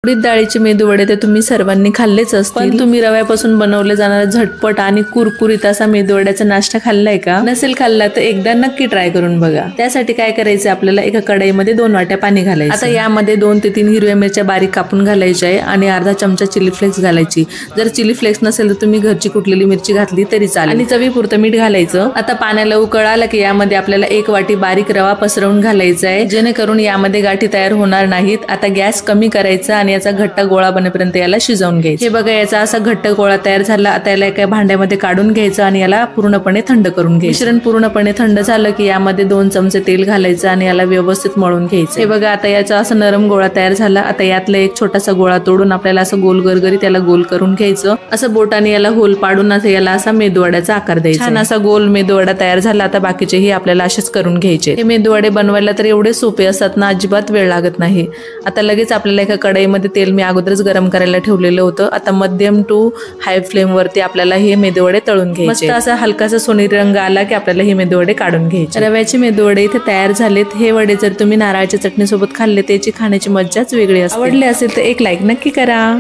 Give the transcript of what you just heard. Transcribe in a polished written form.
उडीद डाळीचे मेदूवडे तर तुम्ही सर्वांनी खाल्लेच असतील, पण तुम्ही रव्यापासून बनवले जाणारा झटपट आणि कुरकुरीत असा मेदूवड्याचा नाश्ता खाल्लाय का? नसेल खाल्ला तर एकदा नक्की ट्राय करून बघा। त्यासाठी काय करायचं, आपल्याला एका कढईमध्ये 2 वाट्या पाणी घालायचं। आता यामध्ये 2 ते 3 हिरव्या मिरच्या बारीक कापून घालायच्या आहे आणि अर्धा चमचा चिली फ्लेक्स घालायची। जर चिली फ्लेक्स नसेल तर तुम्ही घरची कुठलेली मिरची घातली तरी चालेल आणि चवीपुरतं मीठ घालायचं। आता पाण्याला उकळ आला की यामध्ये आपल्याला 1 वाटी बारीक रवा पसरवून घालायचा आहे, जेणेकरून यामध्ये गाठी तयार होणार नाहीत। आता गॅस कमी करायचा आणि याचा घट्ट गोळा बनेपर्यंत याला शिजवून घ्यायचं। हे बघा, याचा असा घट्ट गोळा तयार झाला। आता याला एका भांड्यामध्ये काढून घ्यायचं आणि याला पूर्णपणे थंड करून घ्यायचं। मिश्रण पूर्णपणे थंड झालं की यामध्ये 2 चमचे तेल घालायचं आणि याला व्यवस्थित मळून घ्यायचं। हे बघा, आता याचा असा नरम गोळा तयार झाला। आता यातला एक छोटासा गोळा तोडून आपल्याला असं गोल गरगरी त्याला गोल करून घ्यायचं। असं बोटाने याला होल पाडून असं याला असा मेदूवड्याचा आकार द्यायचा। छान असा गोल मेदूवडा तयार झाला। आता बाकीचेही आपल्याला असेच करून घ्यायचे। हे मेदूवडे बनवायला तर एवढे सोपे असतात ना, अजिबात वेळ लागत नाही। आता लगेच आपल्याला एका कढईमध्ये तेल मी अगोदरच गरम करायला ठेवलेलं होतं। आता मध्यम टू हाय फ्लेम वरती आपल्याला हे मेदूवडे तळून घ्यायचे। मस्त असा हलकासा सोनेरी रंग आला की आपल्याला हे मेदूवडे काढून घ्यायचे। रव्याचे मेदूवडे इथे तयार झालेत। हे वडे जर तुम्ही नारळाच्या चटणी सोबत खाल्ले त्याची खाण्याची मज्जाच वेगळी असते। आवडले असेल तर एक लाईक नक्की करा।